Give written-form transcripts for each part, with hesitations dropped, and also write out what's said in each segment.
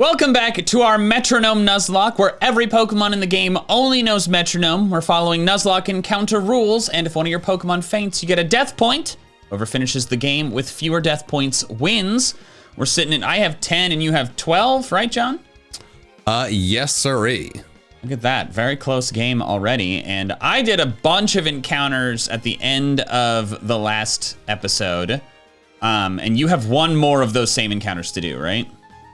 Welcome back to our Metronome Nuzlocke, where every Pokemon in the game only knows Metronome. We're following Nuzlocke encounter rules, and if one of your Pokemon faints, you get a death point. Whoever finishes the game with fewer death points wins. We're sitting at, I have 10 and you have 12, right, John? Yes, sirree. Look at that, very close game already. And I did a bunch of encounters at the end of the last episode. And you have one more of those same encounters to do, right?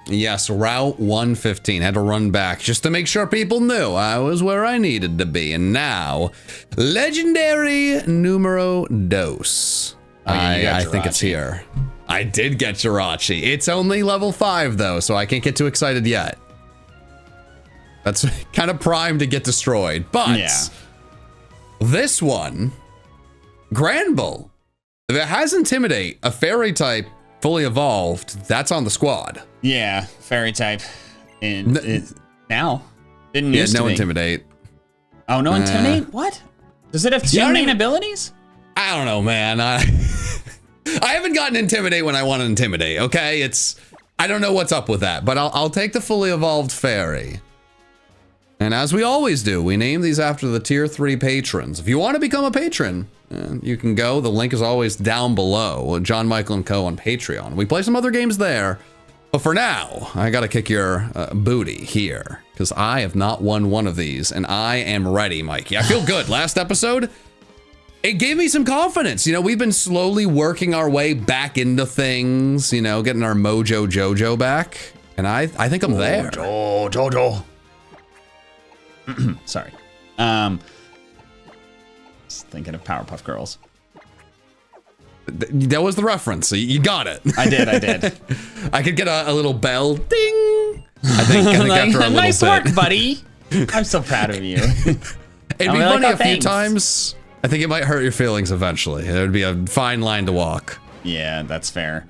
Yes, Route 115. Had to run back just to make sure people knew I was where I needed to be. And now, Legendary Numero Dos. I think it's here. I did get Jirachi. It's only level 5 though, so I can't get too excited yet. That's kind of primed to get destroyed. But yeah. This one, Granbull, if it has Intimidate, a fairy type fully evolved, that's on the squad. Yeah, fairy type. Now. Didn't used to no be. Intimidate. Oh, no Intimidate? What? Does it have two main abilities? I don't know, man. I haven't gotten Intimidate when I want to Intimidate, okay? I don't know what's up with that, but I'll take the fully evolved fairy. And as we always do, we name these after the tier 3 patrons. If you want to become a patron, you can go. The link is always down below. John Michael & Co. on Patreon. We play some other games there. But for now, I gotta kick your booty here, because I have not won one of these, and I am ready, Mikey. I feel good. Last episode, it gave me some confidence. You know, we've been slowly working our way back into things, you know, getting our mojo Jojo back, and I think I'm there. Jojo. Sorry. Just thinking of Powerpuff Girls. That was the reference, so you got it. I did. I could get a little bell, ding. I think after a little nice bit. work, buddy. I'm so proud of you. It'd be funny a few times. I think it might hurt your feelings eventually. It would be a fine line to walk. Yeah, that's fair.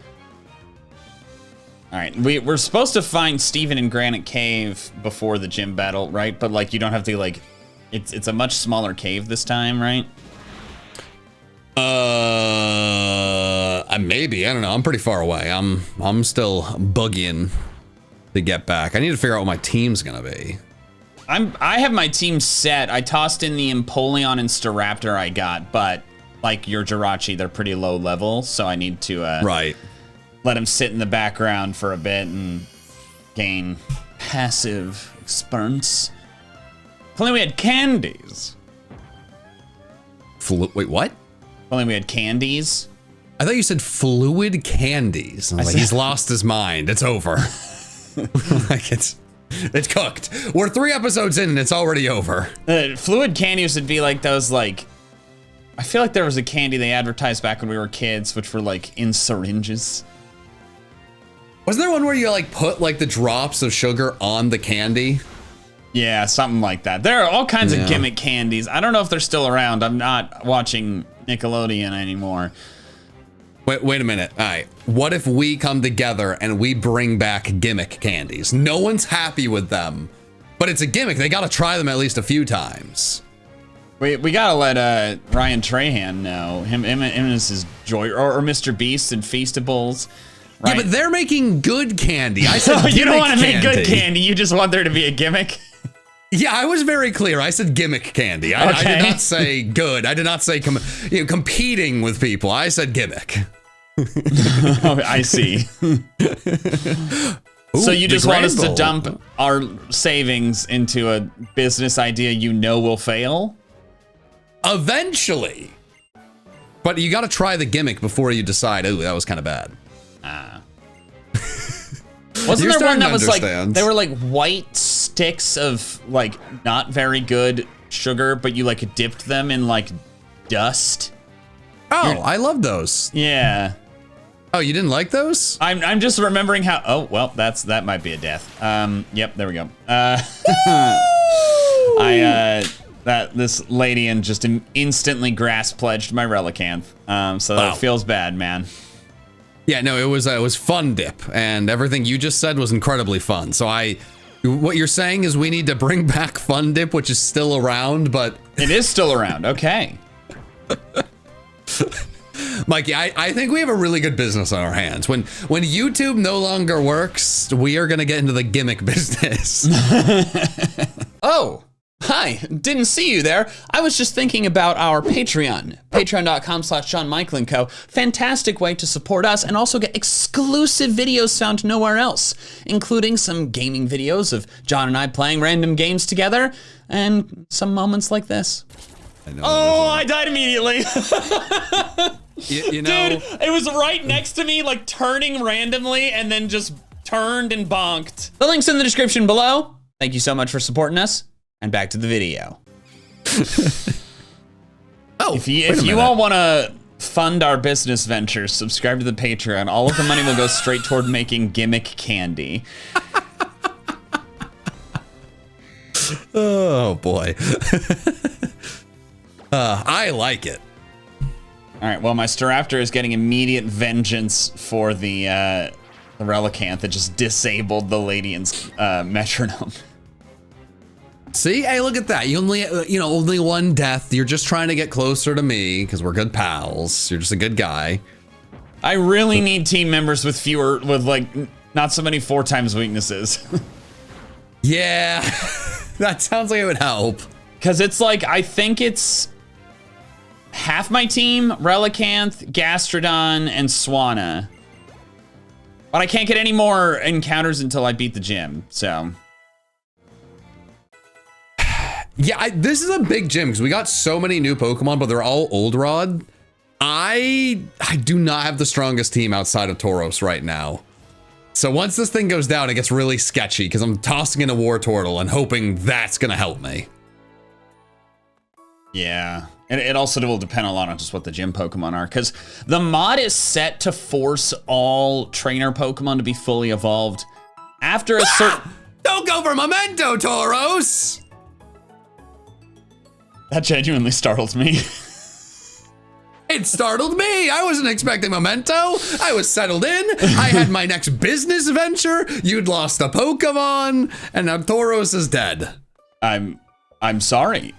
All right, we're supposed to find Steven in Granite Cave before the gym battle, right? But like, you don't have to like, it's a much smaller cave this time, right? Maybe, I don't know. I'm pretty far away. I'm still boogieing to get back. I need to figure out what my team's gonna be. I have my team set. I tossed in the Empoleon and Staraptor I got, but like your Jirachi, they're pretty low level, so I need to let him sit in the background for a bit and gain passive experience. If only we had candies. Wait, what? If only we had candies. I thought you said fluid candies. I was like, he's lost his mind. It's over. Like it's cooked. We're 3 episodes in and it's already over. Fluid candies would be like those, like, I feel like there was a candy they advertised back when we were kids, which were like in syringes. Wasn't there one where you like put like the drops of sugar on the candy? Yeah, something like that. There are all kinds of gimmick candies. I don't know if they're still around. I'm not watching Nickelodeon anymore. Wait a minute. All right. What if we come together and we bring back gimmick candies? No one's happy with them, but it's a gimmick. They got to try them at least a few times. We gotta let Ryan Trahan know. Him and his Joy or Mr. Beast and Feastables. Right? Yeah, but they're making good candy. I said you don't want to make good candy. You just want there to be a gimmick. Yeah, I was very clear. I said gimmick candy. I did not say good. I did not say competing with people. I said gimmick. Oh, I see. So you just want us to dump our savings into a business idea you know will fail? Eventually. But you got to try the gimmick before you decide, oh, that was kind of bad. Wasn't there one that was like, they were like white sticks of like not very good sugar, but you like dipped them in like dust? Oh, I love those. Yeah. Oh, you didn't like those? I'm just remembering how, oh, well, that might be a death. Yep, there we go. This lady and just instantly grass pledged my Relicanth. So that feels bad, man. Yeah, no, it was fun dip, and everything you just said was incredibly fun. So what you're saying is we need to bring back Fun Dip, which is still around, but it is still around. Okay. Mikey, I think we have a really good business on our hands. When YouTube no longer works, we are going to get into the gimmick business. Oh, hi, didn't see you there. I was just thinking about our Patreon, patreon.com/JohnMichaelandCo. Fantastic way to support us and also get exclusive videos found nowhere else, including some gaming videos of John and I playing random games together and some moments like this. I died immediately. you know, dude, it was right next to me, like turning randomly and then just turned and bonked. The link's in the description below. Thank you so much for supporting us. And back to the video. If you all want to fund our business ventures, subscribe to the Patreon. All of the money will go straight toward making gimmick candy. Oh boy. I like it. All right, well, my Staraptor is getting immediate vengeance for the Relicanth that just disabled the Ladian's Metronome. See, hey, look at that. You only, only one death. You're just trying to get closer to me because we're good pals. You're just a good guy. I really need team members with like, not so many 4 times weaknesses. Yeah, that sounds like it would help. Because it's like, I think it's half my team, Relicanth, Gastrodon, and Swanna. But I can't get any more encounters until I beat the gym, so. Yeah, this is a big gym because we got so many new Pokemon, but they're all old rod. I do not have the strongest team outside of Tauros right now. So once this thing goes down, it gets really sketchy because I'm tossing in a Wartortle and hoping that's going to help me. Yeah, and it also will depend a lot on just what the gym Pokemon are, because the mod is set to force all trainer Pokemon to be fully evolved after a certain... Don't go for Memento, Tauros! That genuinely startled me. It startled me. I wasn't expecting Memento. I was settled in. I had my next business venture. You'd lost a Pokemon, and now Tauros is dead. I'm sorry.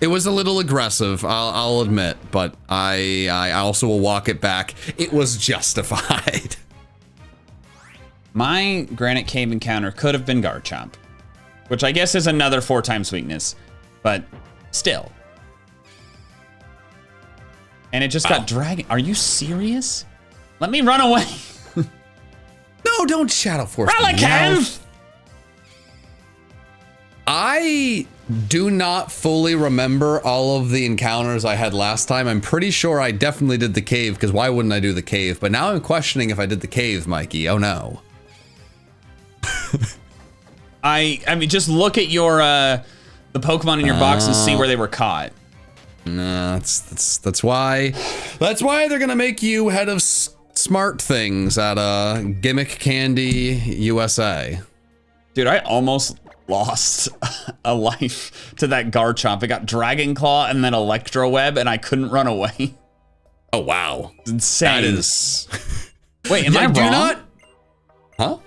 It was a little aggressive, I'll admit, but I also will walk it back. It was justified. My Granite Cave encounter could have been Garchomp, which I guess is another 4 times weakness, but still. And it just got dragged. Are you serious? Let me run away. No, don't Shadow Force me. Relicanth! I do not fully remember all of the encounters I had last time. I'm pretty sure I definitely did the cave, because why wouldn't I do the cave? But now I'm questioning if I did the cave, Mikey. Oh no. I mean, just look at your the Pokemon in your box and see where they were caught. No, that's why they're gonna make you head of smart things at Gimmick Candy USA. Dude, I almost lost a life to that Garchomp. It got Dragon Claw and then Electro Web, and I couldn't run away. Oh wow, it's insane. That is. Wait, am I wrong? Huh?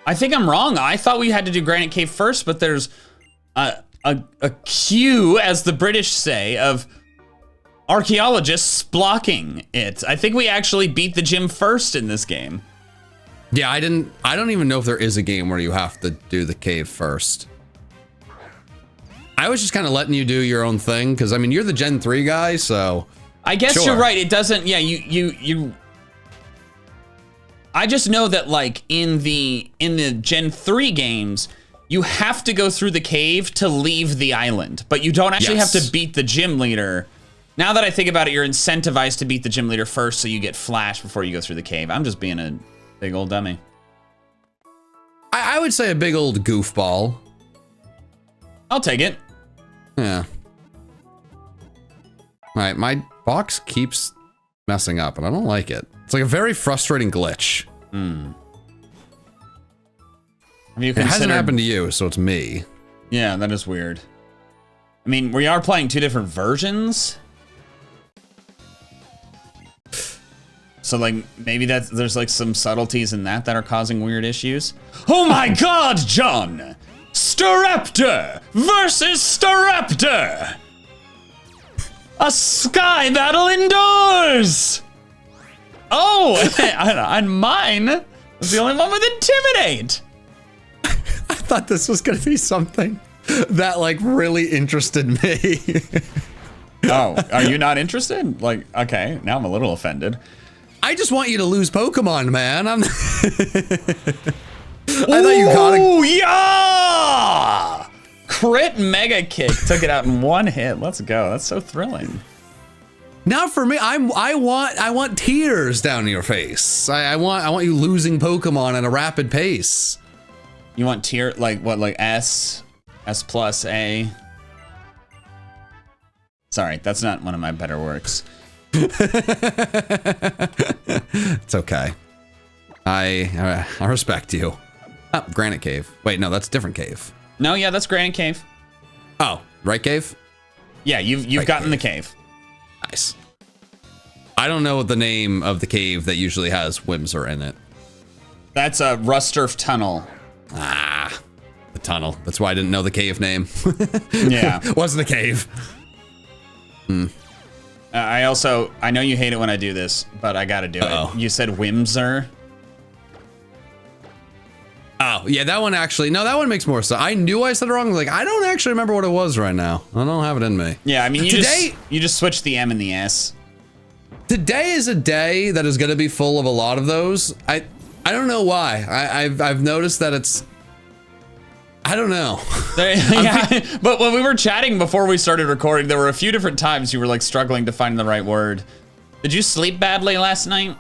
I think I'm wrong. I thought we had to do Granite Cave first, but there's a queue, as the British say, of archaeologists blocking it. I think we actually beat the gym first in this game. Yeah, I don't even know if there is a game where you have to do the cave first. I was just kind of letting you do your own thing, because I mean, you're the Gen 3 guy, so. I guess sure. You're right. It doesn't, yeah, you I just know that like in the Gen 3 games, you have to go through the cave to leave the island, but you don't actually have to beat the gym leader. Now that I think about it, you're incentivized to beat the gym leader first, so you get flash before you go through the cave. I'm just being a big old dummy. I would say a big old goofball. I'll take it. Yeah. All right, my box keeps messing up, and I don't like it. It's like a very frustrating glitch. Hmm. It hasn't happened to you, so it's me. Yeah, that is weird. I mean, we are playing 2 different versions. So like, maybe there's like some subtleties in that are causing weird issues. Oh my God, John! Staraptor versus Staraptor! A sky battle indoors! Oh, and mine was the only one with Intimidate. I thought this was gonna be something that like really interested me. Oh, are you not interested? Like, okay, now I'm a little offended. I just want you to lose Pokemon, man. I thought you got it. Oh, yeah! Crit Mega Kick took it out in one hit. Let's go. That's so thrilling. Now for me, I want tears down your face. I want you losing Pokemon at a rapid pace. You want tier like what, like S plus A? Sorry, that's not one of my better works. It's okay. I respect you. Oh, Granite Cave. Wait, no, that's a different cave. No, yeah, that's Granite Cave. Oh, right cave? Yeah, you've gotten the cave. Nice. I don't know the name of the cave that usually has Whimsor in it. That's a Rusturf Tunnel. Ah, the tunnel. That's why I didn't know the cave name. Yeah. Wasn't a cave. I know you hate it when I do this, but I gotta do it. You said Whimsor. Oh, yeah, that one actually, no, that one makes more sense. I knew I said it wrong. Like, I don't actually remember what it was right now. I don't have it in me. Yeah, I mean, you just switch the M and the S. Today is a day that is going to be full of a lot of those. I don't know why. I've noticed that it's, I don't know. Yeah, but when we were chatting before we started recording, there were a few different times you were like struggling to find the right word. Did you sleep badly last night?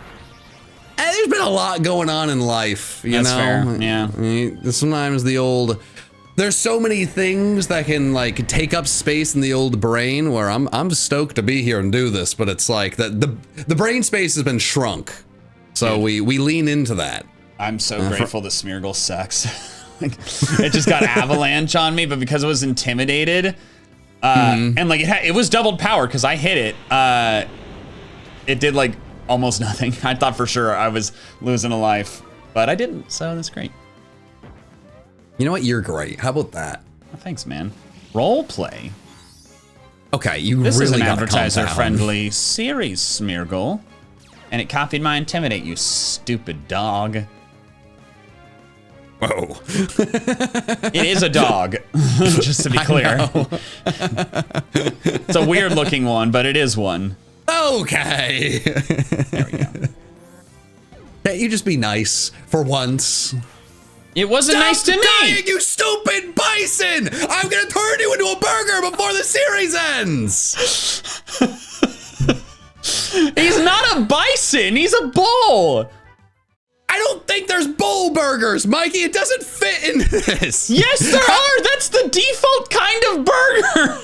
There's been a lot going on in life, you That's know? Fair. Yeah. Sometimes there's so many things that can like take up space in the old brain where I'm stoked to be here and do this, but it's like that the brain space has been shrunk. So we lean into that. I'm so grateful the Smeargle sucks. It just got avalanche on me, but because it was intimidated, and like it was doubled power because I hit it, it did like almost nothing. I thought for sure I was losing a life, but I didn't, so that's great. You know what? You're great. How about that? Oh, thanks, man. Role play. Okay, you this really is an gotta advertiser-friendly series, Smeargle, and it copied my Intimidate, you stupid dog. Whoa. It is a dog, just to be clear. It's a weird-looking one, but it is one. Okay. There we go. Can't you just be nice for once? It wasn't nice to me! Dying, you stupid bison! I'm gonna turn you into a burger before the series ends! He's not a bison, he's a bull! I don't think there's bull burgers, Mikey. It doesn't fit in this. Yes, there are! That's the default kind of burger!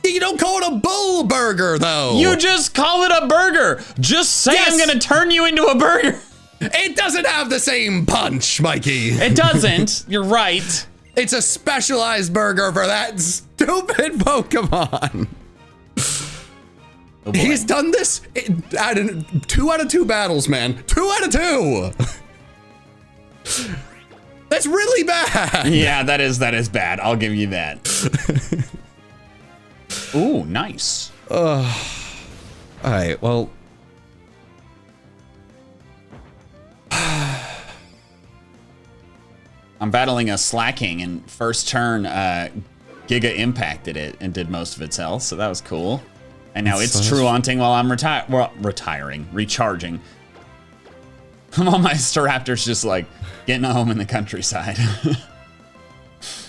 You don't call it a bull burger, though. You just call it a burger. Just say yes. I'm gonna turn you into a burger. It doesn't have the same punch, Mikey. It doesn't. You're right. It's a specialized burger for that stupid Pokemon. Oh, he's done this 2 out of 2 battles, man. 2 out of 2. That's really bad. Yeah, that is bad. I'll give you that. Ooh, nice. All right, well. I'm battling a Slacking, and first turn, Giga impacted it and did most of its health, so that was cool. And now it's Truanting while I'm recharging. All my Staraptors just like getting a home in the countryside.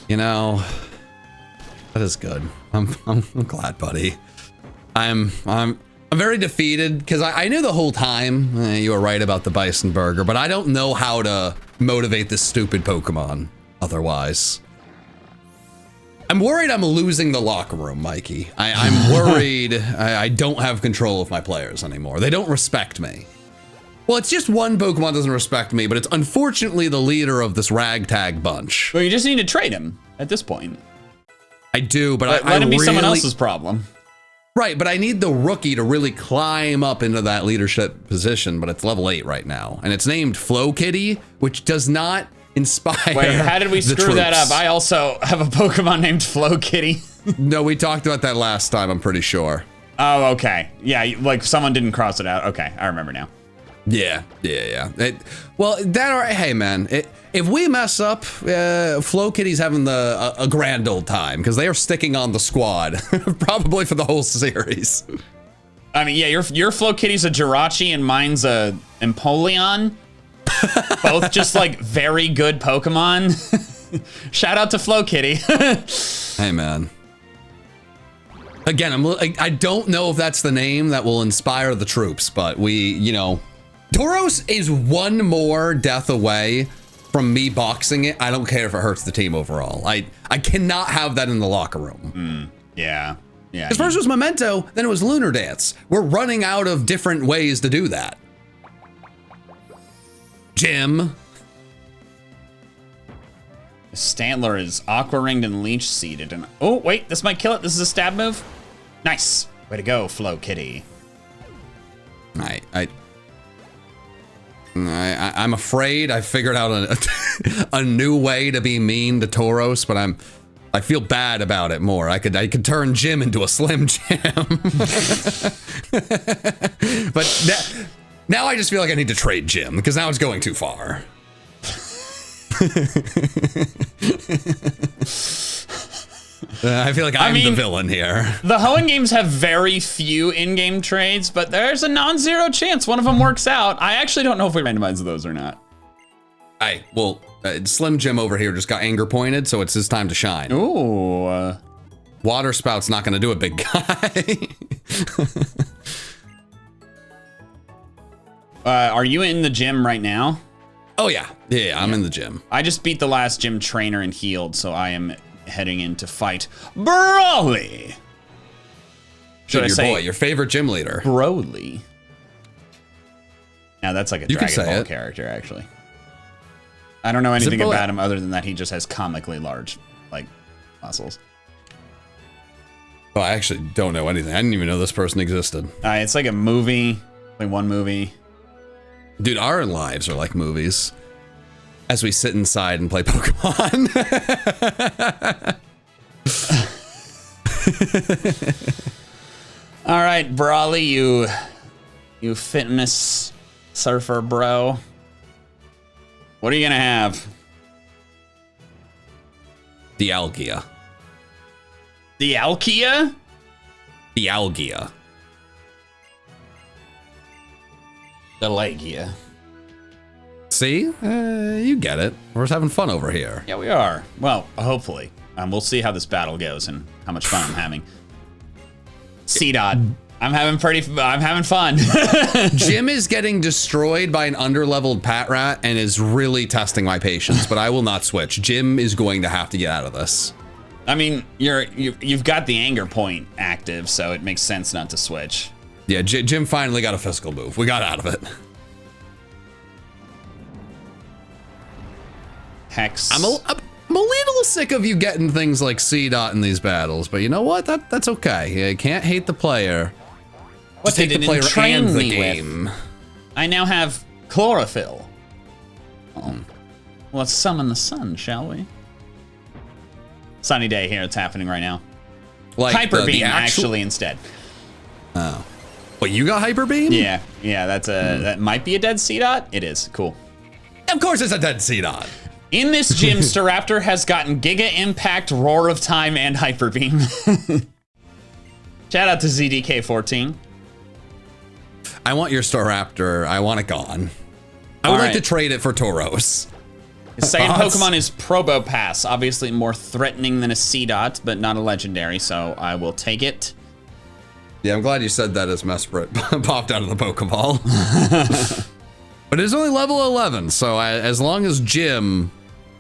You know, that is good. I'm glad, buddy. I'm very defeated because I knew the whole time you were right about the bison burger, but I don't know how to motivate this stupid Pokemon otherwise. I'm worried I'm losing the locker room, Mikey. I'm worried I don't have control of my players anymore. They don't respect me. Well, it's just one Pokemon doesn't respect me, but it's unfortunately the leader of this ragtag bunch. Well, you just need to trade him at this point. I do, but let him be someone else's problem. Right, but I need the rookie to really climb up into that leadership position, but it's level 8 right now. And it's named Flow Kitty, which does not inspire. Wait, how did we screw that up? I also have a Pokemon named Flow Kitty. No, we talked about that last time, I'm pretty sure. Oh, okay. Yeah, like someone didn't cross it out. Okay, I remember now. Yeah. Hey, man, if we mess up, Flo Kitty's having a grand old time because they are sticking on the squad probably for the whole series. I mean, yeah, your Flo Kitty's a Jirachi and mine's a Empoleon. Both just like very good Pokemon. Shout out to Flo Kitty. Hey, man. Again, I don't know if that's the name that will inspire the troops, but Tauros is one more death away from me boxing it. I don't care if it hurts the team overall. I cannot have that in the locker room. Yeah. Because first it was Memento, then it was Lunar Dance. We're running out of different ways to do that. Jim. Stantler is Aqua Ringed and Leech Seeded. And oh, wait, this might kill it. This is a stab move. Nice. Way to go, Flo Kitty. I'm afraid I figured out a new way to be mean to Tauros, but I feel bad about it more. I could turn Jim into a Slim Jim. But now I just feel like I need to trade Jim because now it's going too far. I feel like I'm the villain here. The Hoenn games have very few in-game trades, but there's a non-zero chance one of them works out. I actually don't know if we randomize those or not. Slim Jim over here just got anger pointed, so it's his time to shine. Ooh. Water Spout's not gonna do it, big guy. Are you in the gym right now? Oh yeah, I'm in the gym. I just beat the last gym trainer and healed, so I am heading in to fight Brawly. Should I say your favorite gym leader? Brawly. Now that's like a Dragon Ball character, actually. I don't know anything about him other than that he just has comically large, like, muscles. Oh, I actually don't know anything. I didn't even know this person existed. It's like a movie, like one movie. Dude, our lives are like movies. As we sit inside and play Pokemon. All right, Brawly, you fitness surfer bro. What are you gonna have? The Algia. The Alkia? The Algia. The Legia. See? You get it. We're just having fun over here. Yeah, we are. Well, hopefully. We'll see how this battle goes and how much fun I'm having. C-Dot. I'm having fun. Jim is getting destroyed by an underleveled Patrat and is really testing my patience, but I will not switch. Jim is going to have to get out of this. I mean, you've got the anger point active, so it makes sense not to switch. Yeah, Jim finally got a physical move. We got out of it. Hex. I'm a little sick of you getting things like C-Dot in these battles, but you know what? That's okay. You can't hate the player. What did the player and the game? With? I now have chlorophyll. Oh. Let's summon the sun, shall we? Sunny day here. It's happening right now. Like Hyper Beam, actually, instead. Oh. Wait, you got Hyper Beam? Yeah. That might be a dead C-Dot. It is. Cool. Of course it's a dead C-Dot. In this gym, Staraptor has gotten Giga Impact, Roar of Time, and Hyper Beam. Shout out to ZDK14. I want your Staraptor. I want it gone. I would like to trade it for Tauros. His second Pokemon is Probopass. Obviously more threatening than a C-Dot, but not a legendary, so I will take it. Yeah, I'm glad you said that as Mesprit popped out of the Pokeball. But it's only level 11, so as long as Jim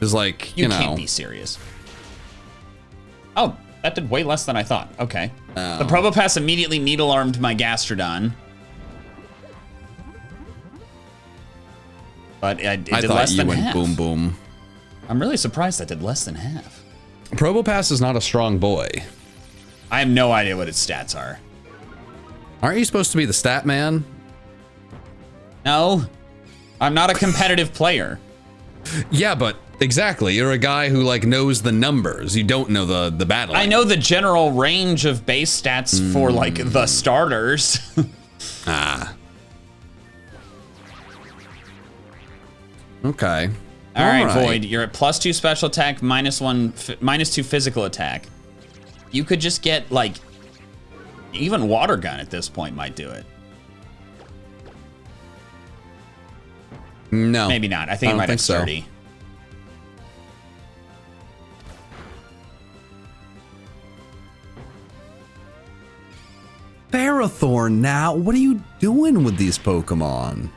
is like, you know. You can't be serious. Oh, that did way less than I thought. Okay. The Probopass immediately needle-armed my Gastrodon. But it did less than half. Boom, boom. I'm really surprised that did less than half. Probopass is not a strong boy. I have no idea what its stats are. Aren't you supposed to be the stat man? No. I'm not a competitive player. Yeah, but Exactly. You're a guy who like knows the numbers. You don't know the battle. I know the general range of base stats for like the starters. Ah. Okay. All right, Void, you're at +2 special attack, -2 physical attack. You could just get like, even water gun at this point might do it. No. Maybe not. I think it might have sturdy. Ferrothorn now? What are you doing with these Pokemon?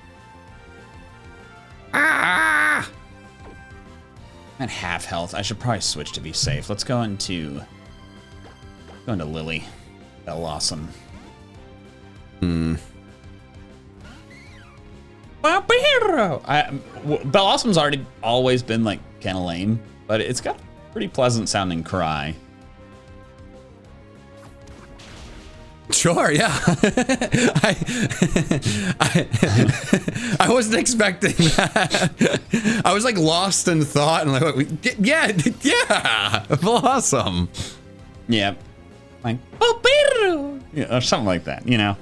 Ah! I'm at half health. I should probably switch to be safe. Let's go into Lily. Bellossom. Bellossom's always been like kind of lame, but it's got a pretty pleasant sounding cry. Sure, yeah. I wasn't expecting that. I was like lost in thought and like, yeah, Blossom. Yeah, like yeah, or something like that, you know.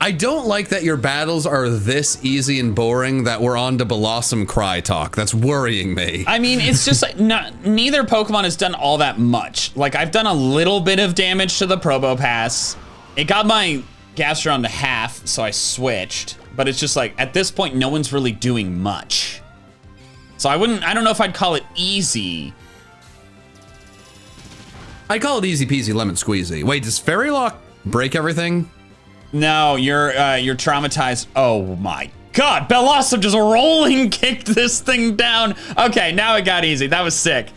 I don't like that your battles are this easy and boring that we're on to Blossom cry talk. That's worrying me. I mean, it's just like neither Pokemon has done all that much. Like I've done a little bit of damage to the Probopass. It got my Gastrodon to half, so I switched. But it's just like, at this point, no one's really doing much. So I don't know if I'd call it easy. I'd call it easy peasy lemon squeezy. Wait, does Fairy Lock break everything? No, you're traumatized. Oh my God, Bellossom just rolling kicked this thing down. Okay, now it got easy. That was sick.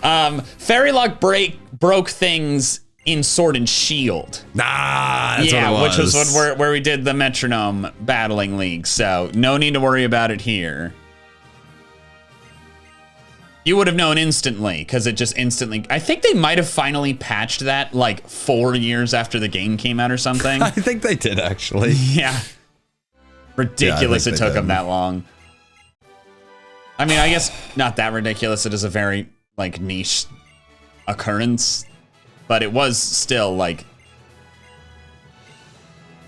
Fairy Lock broke things in Sword and Shield. That's what it was. Which was where we did the Metronome battling league. So no need to worry about it here. You would have known instantly because it just instantly. I think they might have finally patched that like 4 years after the game came out or something. I think they did actually. Yeah. Ridiculous it took them that long. I mean, I guess not that ridiculous. It is a very like niche occurrence. But it was still like,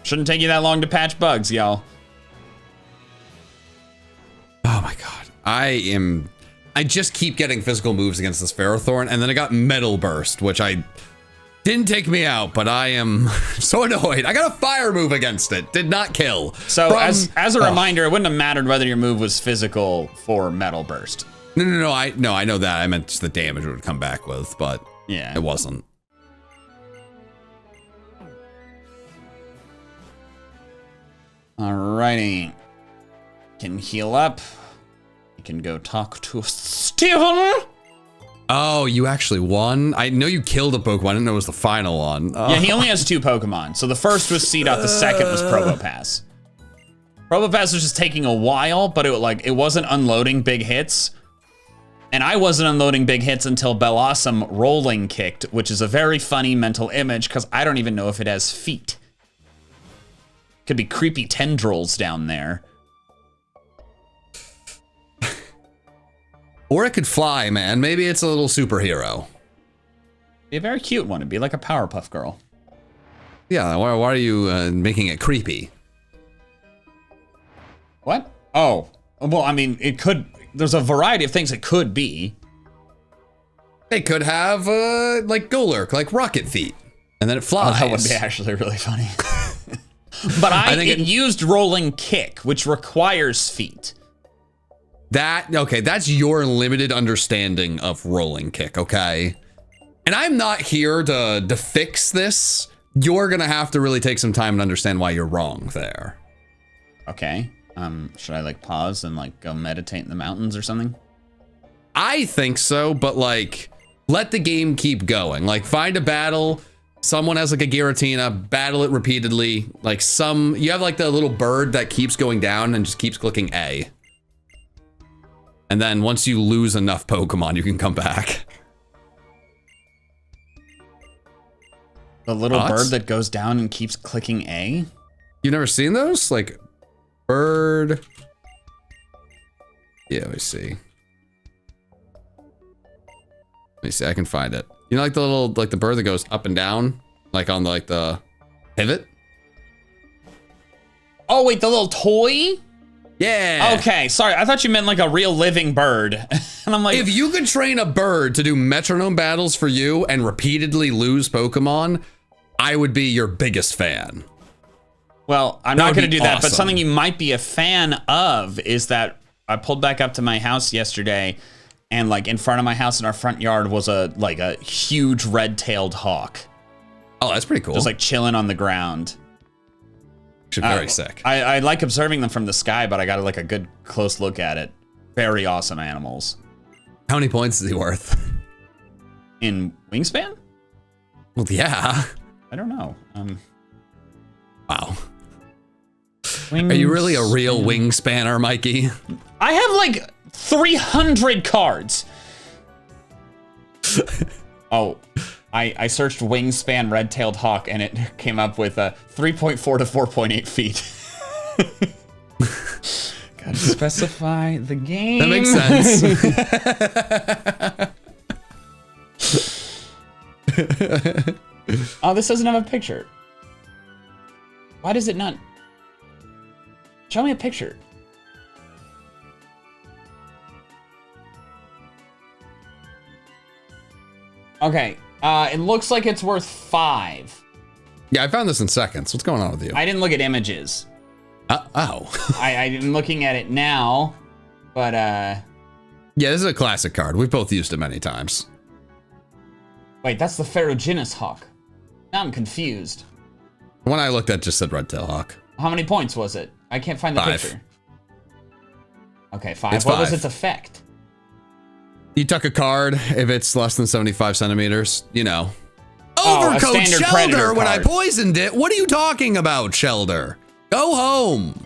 shouldn't take you that long to patch bugs, y'all. Oh my God. I just keep getting physical moves against this Ferrothorn, and then I got Metal Burst, which didn't take me out, but I am so annoyed. I got a fire move against it. Did not kill. So as a reminder, it wouldn't have mattered whether your move was physical for Metal Burst. No, I know that. I meant just the damage it would come back with, but yeah, it wasn't. Alrighty. Can heal up. You can go talk to Steven. Oh, you actually won? I know you killed a Pokemon. I didn't know it was the final one. Yeah, he only has 2 Pokemon. So the first was Seedot, the second was Probopass. Probopass was just taking a while, but it wasn't unloading big hits. And I wasn't unloading big hits until Bellossom rolling kicked, which is a very funny mental image because I don't even know if it has feet. Could be creepy tendrils down there. Or it could fly, man. Maybe it's a little superhero. Be a very cute one. It'd be like a Powerpuff Girl. Yeah, why are you making it creepy? What? Oh, well, I mean, it could. There's a variety of things it could be. It could have, like Golurk, like rocket feet. And then it flies. Oh, that would be actually really funny. But I think it used rolling kick, which requires feet. Okay, that's your limited understanding of rolling kick, okay? And I'm not here to fix this. You're gonna have to really take some time and understand why you're wrong there. Okay. Should I like pause and like go meditate in the mountains or something? I think so, but like, let the game keep going. Like, find a battle. Someone has like a Giratina, battle it repeatedly. Like you have like the little bird that keeps going down and just keeps clicking A. And then once you lose enough Pokemon, you can come back. The little bird that goes down and keeps clicking A? You've never seen those? Like, bird. Yeah, let me see. Let me see, I can find it. You know, like the little, like the bird that goes up and down, like on like the pivot? Oh, wait, the little toy? Yeah. Okay, sorry, I thought you meant like a real living bird. And I'm like, if you could train a bird to do metronome battles for you and repeatedly lose Pokemon, I would be your biggest fan. well, I'm not going to do that, but awesome. something you might be a fan of is that I pulled back up to my house yesterday, and like in front of my house in our front yard was a huge red-tailed hawk. Oh, that's pretty cool. Just like chilling on the ground. Actually, very sick. I like observing them from the sky, but I got like a good close look at it. Very awesome animals. How many points is he worth? In Wingspan? Well, yeah. I don't know. Wow. Are you really a real wingspanner, Mikey? I have like 300 cards. Oh, I searched Wingspan red-tailed hawk and it came up with 3.4 to 4.8 feet. Gotta specify the game. That makes sense. Oh, this doesn't have a picture. Why does it not? Show me a picture. Okay, it looks like it's worth 5. Yeah, I found this in seconds. What's going on with you? I didn't look at images. Oh. I'm looking at it now, but Yeah, this is a classic card. We've both used it many times. wait, that's the Ferruginous hawk. Now I'm confused. The one I looked at just said red-tailed hawk. How many points was it? I can't find the 5. picture. Okay, 5. It's What was 5. its effect? You tuck a card if it's less than 75 centimeters, you know. Oh, a Overcoat standard predator Shelder when I card. poisoned it. What are you talking about, Shelder? Go home.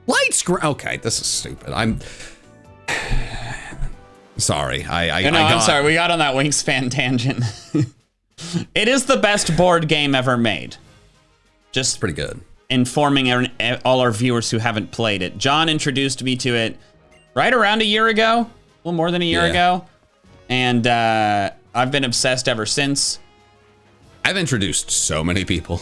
Light screen. Okay, this is stupid. I'm sorry. I'm sorry. We got on that Wingspan tangent. It is the best board game ever made. Just pretty good. Informing all our viewers who haven't played it. John introduced me to it right around a year ago, a little more than a year ago, and I've been obsessed ever since. I've introduced so many people.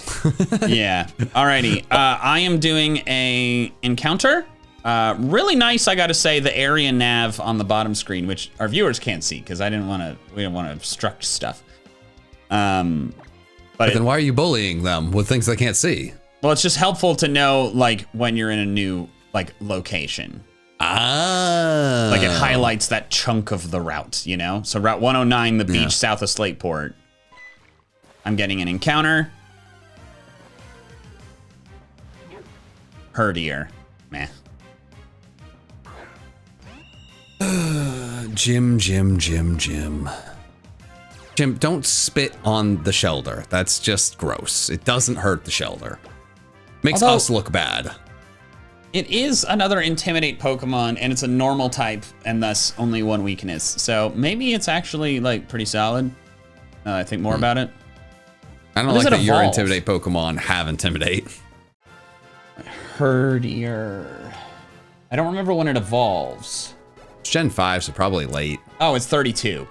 Yeah. Alrighty. I am doing a encounter. Really nice, I gotta say, the area nav on the bottom screen, which our viewers can't see because we didn't want to obstruct stuff. But then why are you bullying them with things they can't see? Well, it's just helpful to know like when you're in a new like location. Ah. Like it highlights that chunk of the route, you know? So Route 109, the beach south of Slateport. I'm getting an encounter. Herdier. Meh. Jim. Jim, don't spit on the Shelder. That's just gross. It doesn't hurt the Shelder. Makes us look bad. It is another Intimidate Pokemon, and it's a normal type, and thus only one weakness. So maybe it's actually like pretty solid. I think more about it. I don't like that your Intimidate Pokemon have Intimidate. Herdier. I don't remember when it evolves. It's Gen 5, so probably late. Oh, it's 32.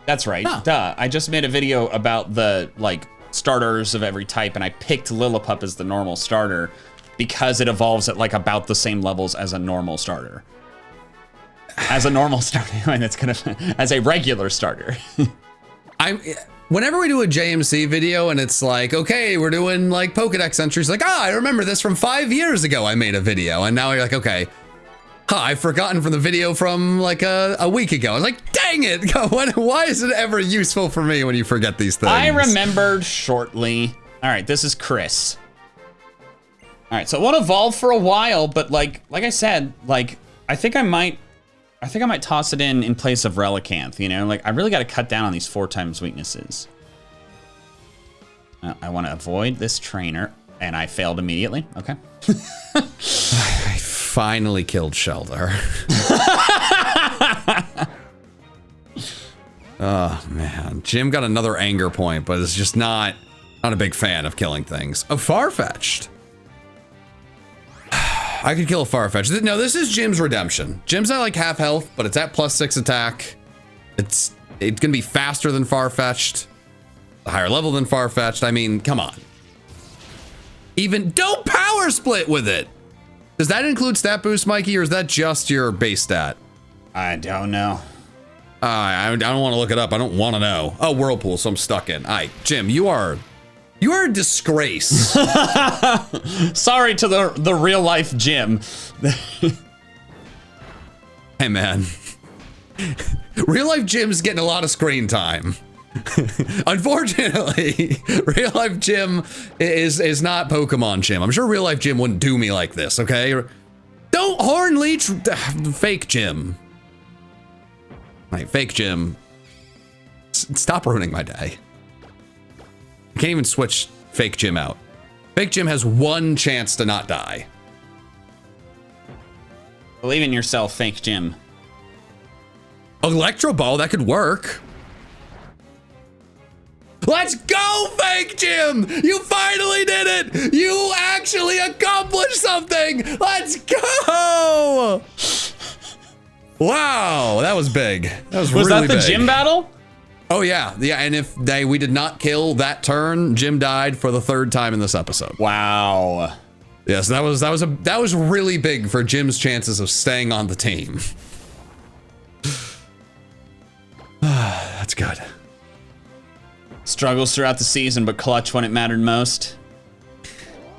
That's right. Huh. Duh. I just made a video about the like starters of every type, and I picked Lillipup as the normal starter because it evolves at like about the same levels as a normal starter. As a normal starter, and it's gonna as a regular starter. Whenever we do a JMC video and it's like, okay, we're doing like Pokedex entries, like, I remember this from 5 years ago. I made a video, and now you're like, okay. I've forgotten from the video from like a week ago. I was like, dang it. Why is it ever useful for me when you forget these things? I remembered shortly. All right, this is Chris. All right, so it won't evolve for a while, but like I said, like I think I might toss it in place of Relicanth, you know? Like I really got to cut down on these 4x weaknesses. I want to avoid this trainer, and I failed immediately. Okay. I finally killed Shelder. Oh man, Jim got another anger point, but is just not a big fan of killing things. Oh, Farfetch'd. I could kill a Farfetch'd. No, this is Jim's redemption. Jim's at like half health, but it's at +6 attack. It's gonna be faster than Farfetch'd, a higher level than Farfetch'd. I mean, come on. Even don't power split with it. Does that include stat boost, Mikey, or is that just your base stat? I don't know. I don't want to look it up. I don't want to know. Oh, Whirlpool, so I'm stuck in. Jim, you are a disgrace. Sorry to the real life Jim. Hey, man. Real life Jim's getting a lot of screen time. Unfortunately, real life Jim is not Pokemon Jim. I'm sure real life Jim wouldn't do me like this, okay? Don't horn leech fake Jim. Right, fake Jim. Stop ruining my day. I can't even switch fake Jim out. Fake Jim has one chance to not die. Believe in yourself, fake Jim. Electro Ball, that could work. Let's go, fake Jim! You finally did it! You actually accomplished something! Let's go! Wow, that was big. That was really big. Was that the gym battle? Oh yeah, and if we did not kill that turn, Jim died for the 3rd time in this episode. Wow. Yes, that was really big for Jim's chances of staying on the team. That's good. Struggles throughout the season, but clutch when it mattered most.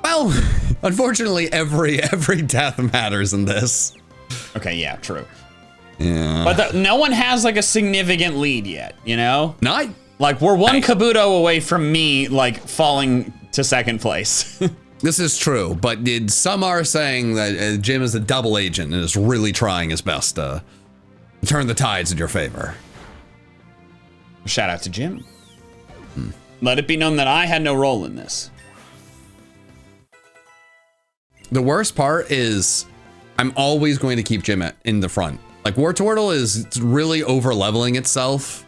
Well, unfortunately, every death matters in this. Okay, yeah, true. Yeah. But no one has like a significant lead yet, you know? Not like we're one Kabuto away from me like falling to 2nd place. This is true, but some are saying that Jim is a double agent and is really trying his best to turn the tides in your favor. Shout out to Jim. Let it be known that I had no role in this. The worst part is I'm always going to keep Jim in the front. Like Wartortle is really over leveling itself.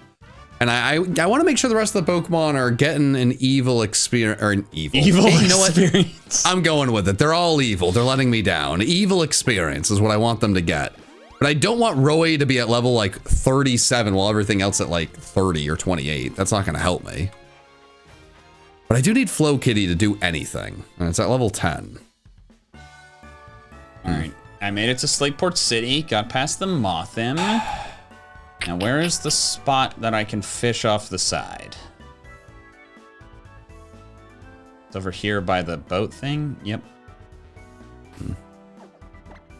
And I want to make sure the rest of the Pokemon are getting an evil experience, or an evil. Hey, you know what? I'm going with it. They're all evil. They're letting me down. Evil experience is what I want them to get. But I don't want Roy to be at level like 37 while everything else at like 30 or 28. That's not going to help me. But I do need Flo Kitty to do anything. And it's at level 10. All right. I made it to Slateport City. Got past the Mothim. Now, where is the spot that I can fish off the side? It's over here by the boat thing. Yep.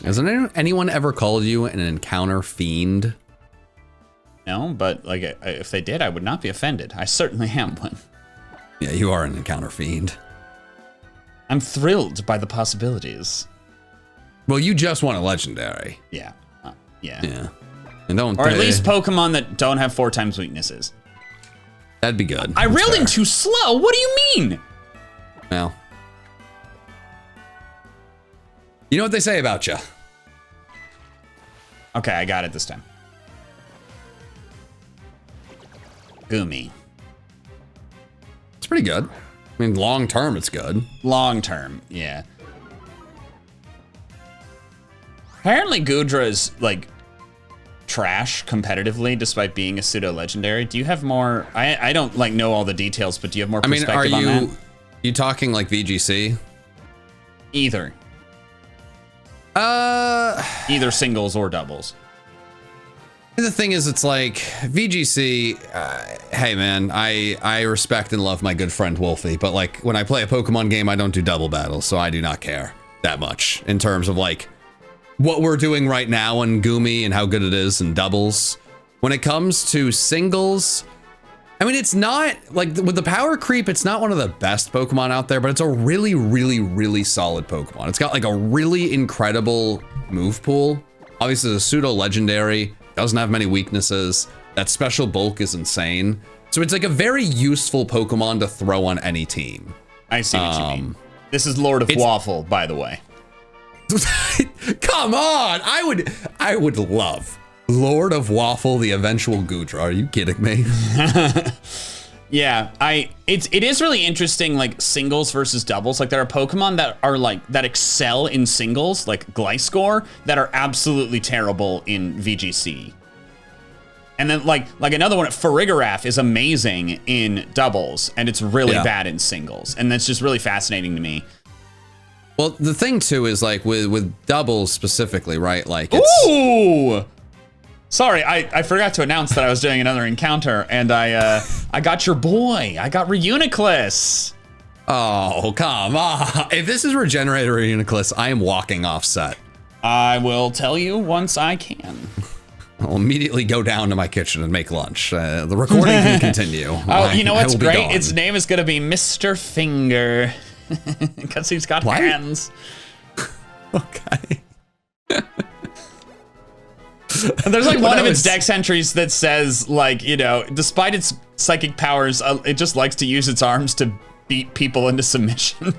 Hasn't anyone ever called you an encounter fiend? No, but like if they did, I would not be offended. I certainly am one. Yeah, you are an encounter fiend. I'm thrilled by the possibilities. Well, you just want a legendary. Yeah. Yeah. Yeah. And don't. Or at least Pokemon that don't have 4 times weaknesses. That'd be good. I reeled in too slow. What do you mean? Well. You know what they say about you. Okay, I got it this time. Goomy. It's pretty good. I mean, long term, it's good. Long term, yeah. Apparently, Goodra is like trash competitively, despite being a pseudo legendary. Do you have more? I don't like know all the details, but do you have more perspective on that? You talking like VGC? Either. Either singles or doubles. The thing is, it's like VGC. Hey man, I respect and love my good friend Wolfie, but like when I play a Pokemon game, I don't do double battles, so I do not care that much in terms of like what we're doing right now in Goomy and how good it is in doubles. When it comes to singles, I mean, it's not like with the power creep, it's not one of the best Pokemon out there, but it's a really, really, really solid Pokemon. It's got like a really incredible move pool. Obviously, the pseudo legendary doesn't have many weaknesses. That special bulk is insane. So it's like a very useful Pokemon to throw on any team. I see what you mean. This is Lord of Waffle, by the way. Come on, I would love Lord of Waffle, the eventual Goodra. Are you kidding me? Yeah, it is really interesting, like singles versus doubles. Like there are Pokemon that are like that excel in singles, like Gliscor, that are absolutely terrible in VGC. And then like another one, Farigiraf is amazing in doubles, and it's really bad in singles. And that's just really fascinating to me. Well, the thing too is like with doubles specifically, right? Like it's... Ooh! Sorry, I forgot to announce that I was doing another encounter, and I got your boy. I got Reuniclus. Oh, come on. If this is Regenerator Reuniclus, I am walking off set. I will tell you once I can. I'll immediately go down to my kitchen and make lunch. The recording can continue. Oh, you know what's great? Its name is going to be Mr. Finger. Because he's got hands. Okay. And there's like one of its dex entries that says, like, you know, despite its psychic powers, it just likes to use its arms to beat people into submission.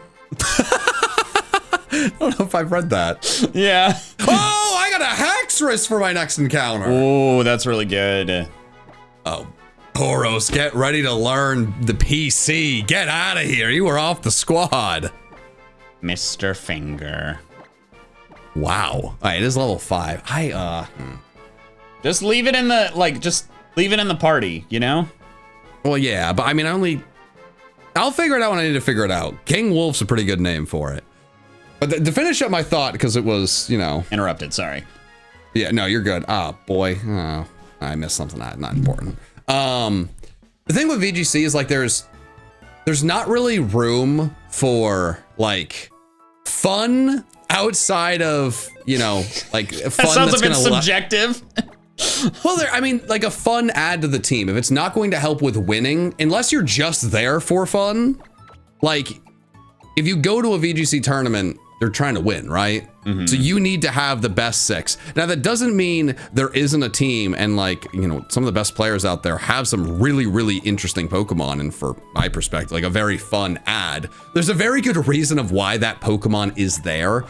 I don't know if I've read that. Yeah. Oh, I got a Haxorus for my next encounter. Oh, that's really good. Oh, Poros, get ready to learn the PC. Get out of here. You were off the squad. Mr. Finger. Wow. All right, it is level 5. Just leave it in the, like, just leave it in the party, you know? Well, yeah, but I mean, I'll figure it out when I need to figure it out. King Wolf's a pretty good name for it. But to finish up my thought, because it was, you know... Interrupted, sorry. Yeah, no, you're good. Ah, boy. Oh, I missed something not important. The thing with VGC is, like, there's not really room for, like, fun outside of, you know, like, fun that sounds a bit subjective. Well, I mean, like a fun add to the team. If it's not going to help with winning, unless you're just there for fun, like, if you go to a VGC tournament, they're trying to win, right? Mm-hmm. So you need to have the best 6. Now, that doesn't mean there isn't a team and, like, you know, some of the best players out there have some really, really interesting Pokemon. And for my perspective, like a very fun ad. There's a very good reason of why that Pokemon is there.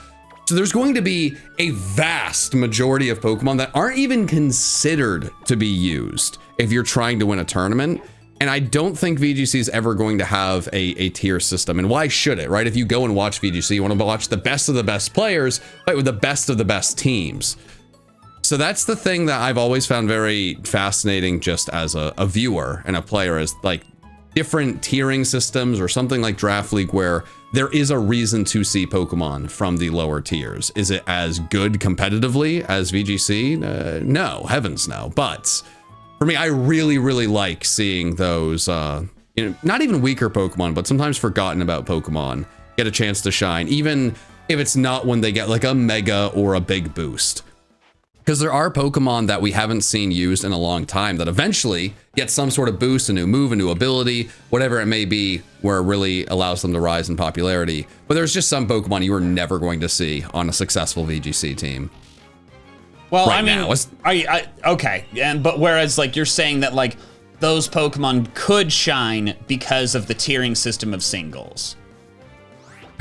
So there's going to be a vast majority of Pokemon that aren't even considered to be used if you're trying to win a tournament. And I don't think VGC is ever going to have a tier system. And why should it, right? If you go and watch VGC, you want to watch the best of the best players fight with the best of the best teams. So that's the thing that I've always found very fascinating just as a viewer and a player, is like different tiering systems or something like Draft League where there is a reason to see Pokemon from the lower tiers. Is it as good competitively as VGC? No, heavens no. But for me, I really, really like seeing those, you know, not even weaker Pokemon, but sometimes forgotten about Pokemon get a chance to shine, even if it's not when they get like a mega or a big boost. Because there are Pokemon that we haven't seen used in a long time that eventually get some sort of boost, a new move, a new ability, whatever it may be, where it really allows them to rise in popularity. But there's just some Pokemon you are never going to see on a successful VGC team. Well, right, I mean, okay, but whereas like you're saying that like those Pokemon could shine because of the tiering system of singles.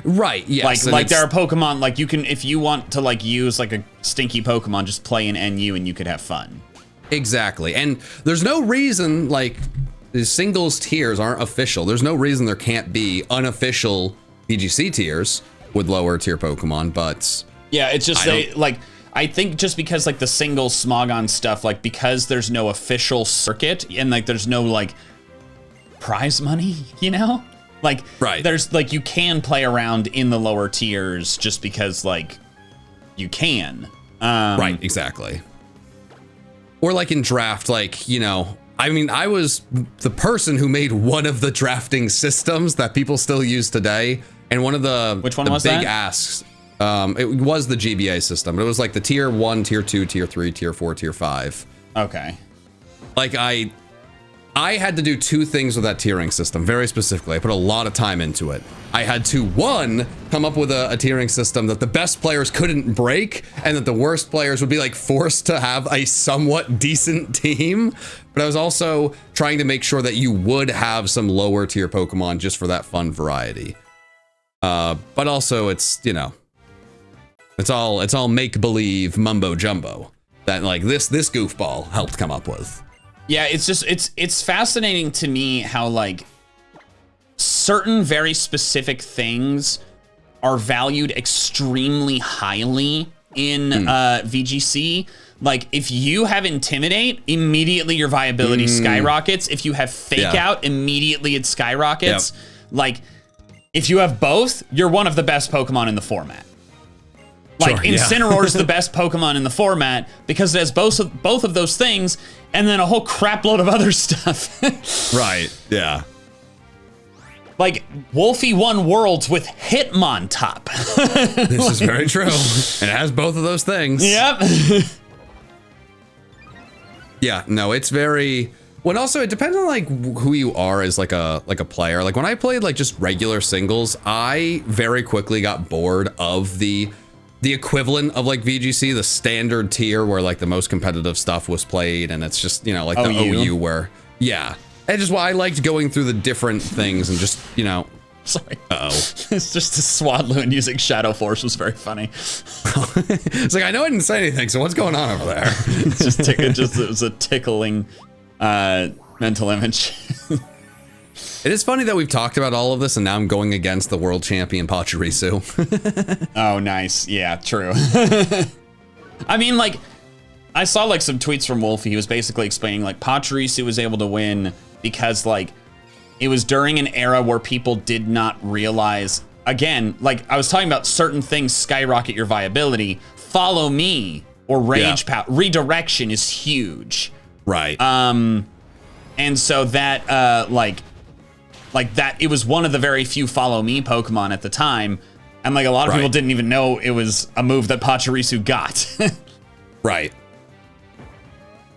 Right, yes. Like there are Pokemon, like you can, if you want to like use like a stinky Pokemon, just play an NU and you could have fun. Exactly, and there's no reason, like, the singles tiers aren't official. There's no reason there can't be unofficial VGC tiers with lower tier Pokemon, but... Yeah, it's just, I think just because like the single Smogon stuff, like because there's no official circuit and like there's no like prize money, you know? Like, right. There's like, you can play around in the lower tiers just because like you can. Right, exactly. Or like in draft, like, you know, I mean, I was the person who made one of the drafting systems that people still use today. And one of the, which one was big asks, it was the GBA system, but it was like the tier 1, tier 2, tier 3, tier 4, tier 5. Okay. Like I had to do 2 things with that tiering system, very specifically. I put a lot of time into it. I had to, 1, come up with a tiering system that the best players couldn't break, and that the worst players would be like forced to have a somewhat decent team. But I was also trying to make sure that you would have some lower tier Pokemon just for that fun variety. But also it's, you know, it's all make-believe mumbo jumbo that like this goofball helped come up with. Yeah, it's just, it's fascinating to me how like certain very specific things are valued extremely highly in VGC. Like, if you have Intimidate, immediately your viability skyrockets. If you have Fake Out, immediately it skyrockets. Yep. Like, if you have both, you're one of the best Pokemon in the format. Like, Incineroar's the best Pokemon in the format because it has both of those things and then a whole crap load of other stuff. Right, yeah. Like, Wolfie won Worlds with Hitmontop. This is very true. It has both of those things. Yep. Yeah, no, it's very... Well, also, it depends on, like, who you are as, like a player. Like, when I played, like, just regular singles, I very quickly got bored of the equivalent of, like, VGC, the standard tier where, like, the most competitive stuff was played, and it's just, you know, like, the OU where... Yeah. And just why I liked going through the different things and just, you know... Sorry. It's just a Swadloon using Shadow Force was very funny. It's like, I know I didn't say anything, so what's going on over there? It was a tickling mental image. It is funny that we've talked about all of this, and now I'm going against the world champion Pachirisu. Oh, nice. Yeah, true. I mean, like, I saw, like, some tweets from Wolfie. He was basically explaining, like, Pachirisu was able to win because, like, it was during an era where people did not realize, again, like I was talking about certain things skyrocket your viability. Follow me or Rage Power. Redirection is huge. Right. And so that, like that, it was one of the very few Follow Me Pokemon at the time. And like a lot of people didn't even know it was a move that Pachirisu got. Right.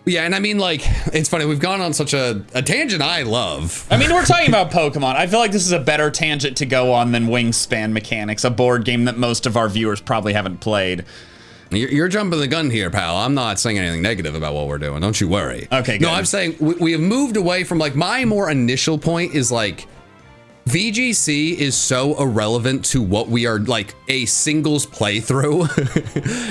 Yeah, and I mean, like, it's funny, we've gone on such a tangent I love. I mean, we're talking about Pokemon. I feel like this is a better tangent to go on than Wingspan Mechanics, a board game that most of our viewers probably haven't played. You're jumping the gun here, pal. I'm not saying anything negative about what we're doing. Don't you worry. Okay, good. No, I'm saying we have moved away from, like, my more initial point is, like, VGC is so irrelevant to what we are, like, a singles playthrough.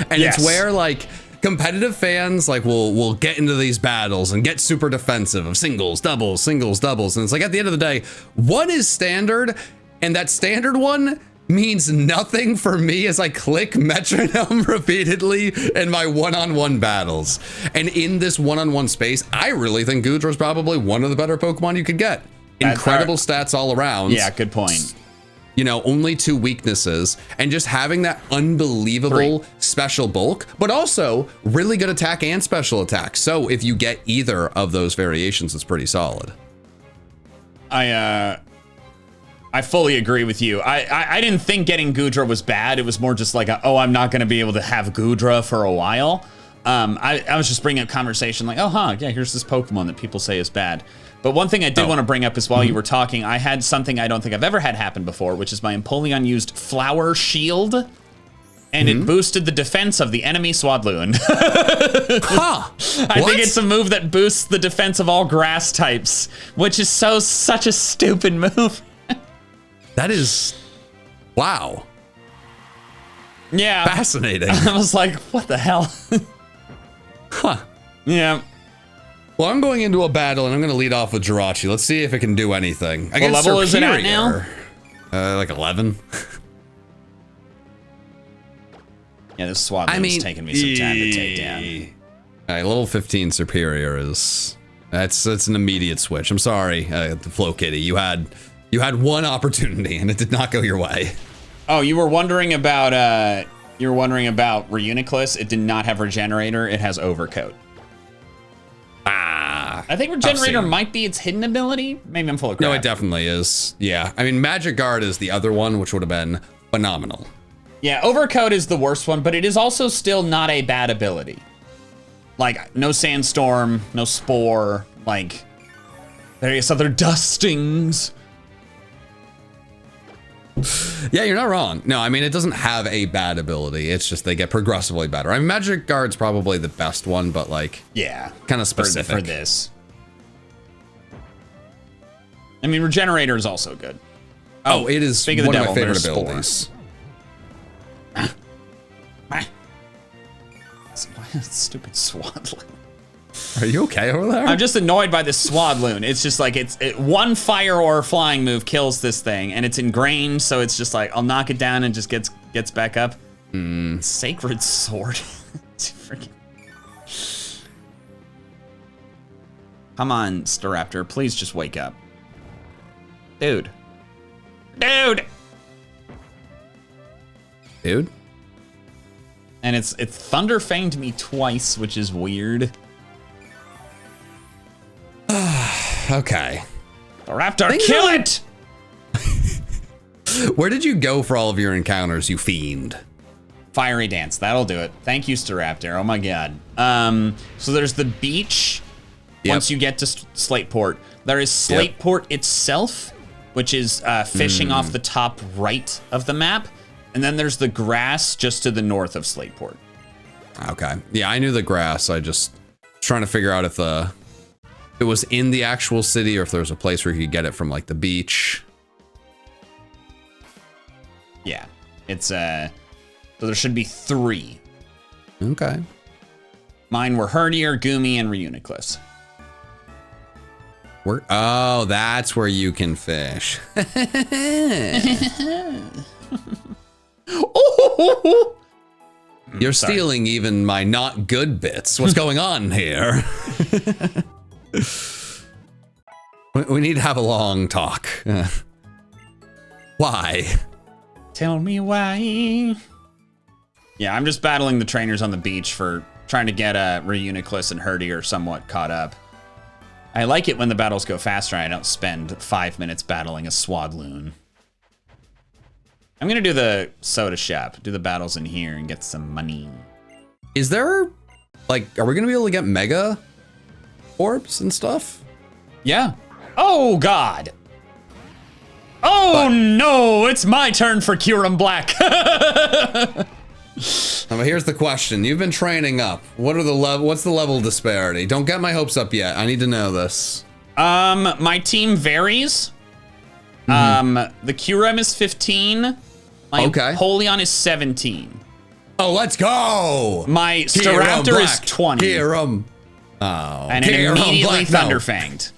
And it's where, like... Competitive fans, like, will get into these battles and get super defensive of singles, doubles. And it's like, at the end of the day, one is standard, and that standard one means nothing for me as I click Metronome repeatedly in my one-on-one battles. And in this one-on-one space, I really think Goodra is probably one of the better Pokemon you could get. Incredible stats all around. Yeah, good point. You know, only 2 weaknesses, and just having that unbelievable special bulk, but also really good attack and special attack. So if you get either of those variations, it's pretty solid. I fully agree with you. I didn't think getting Goodra was bad. It was more just like, I'm not going to be able to have Goodra for a while. I was just bringing up conversation like, here's this Pokemon that people say is bad. But one thing I did want to bring up is while you were talking, I had something I don't think I've ever had happen before, which is my Empoleon used Flower Shield, and it boosted the defense of the enemy Swadloon. I think it's a move that boosts the defense of all grass types, which is such a stupid move. That is, wow. Yeah. Fascinating. I was like, what the hell? Yeah. Well, I'm going into a battle, and I'm going to lead off with Jirachi. Let's see if it can do anything. What level is it at now? Like 11. Yeah, this Swadloon is taking me some time to take down. All right, level 15 Superior is... That's an immediate switch. I'm sorry, the Flow Kitty. You had one opportunity, and it did not go your way. Oh, you were wondering about Reuniclus. It did not have Regenerator. It has Overcoat. I think Regenerator might be its hidden ability. Maybe I'm full of crap. No, it definitely is. Yeah. I mean, Magic Guard is the other one, which would have been phenomenal. Yeah, Overcoat is the worst one, but it is also still not a bad ability. Like, no Sandstorm, no Spore, like, various other dustings. Yeah, you're not wrong. No, I mean, it doesn't have a bad ability. It's just they get progressively better. I mean, Magic Guard's probably the best one, but, like, yeah, kind of specific for this. I mean, Regenerator is also good. Oh, it is one of my favorite abilities. Stupid Swadloon. Are you okay over there? I'm just annoyed by this Swadloon. It's just like one fire or flying move kills this thing, and it's ingrained, so it's just like I'll knock it down and just gets back up. Sacred Sword. It's freaking. Come on, Staraptor, please just wake up. Dude. Dude! Dude? And it's Thunder Fanged me twice, which is weird. Okay. Staraptor, kill it! Where did you go for all of your encounters, you fiend? Fiery Dance, that'll do it. Thank you, Staraptor, oh my god. So there's the beach, once you get to Slateport. There is Slateport itself, which is fishing off the top right of the map. And then there's the grass just to the north of Slateport. Okay. Yeah, I knew the grass. I just trying to figure out if it was in the actual city or if there was a place where you could get it from like the beach. Yeah. It's so there should be 3. Okay. Mine were Herdier, Goomy, and Reuniclus. Oh, that's where you can fish. Oh! You're stealing even my not good bits. What's going on here? We need to have a long talk. Why? Tell me why. Yeah, I'm just battling the trainers on the beach for trying to get Reuniclus and Herdier somewhat caught up. I like it when the battles go faster and I don't spend 5 minutes battling a Swadloon. I'm gonna do the soda shop, do the battles in here and get some money. Is there, like, are we gonna be able to get mega orbs and stuff? Yeah. Oh God. Oh no, it's my turn for Kyurem Black. But here's the question. You've been training up. What's the level disparity? Don't get my hopes up yet. I need to know this. My team varies. The Kyurem is 15. My Polion is 17. Oh, let's go! My Staraptor is 20. Kyurem. Oh. And it immediately Thunder Fanged.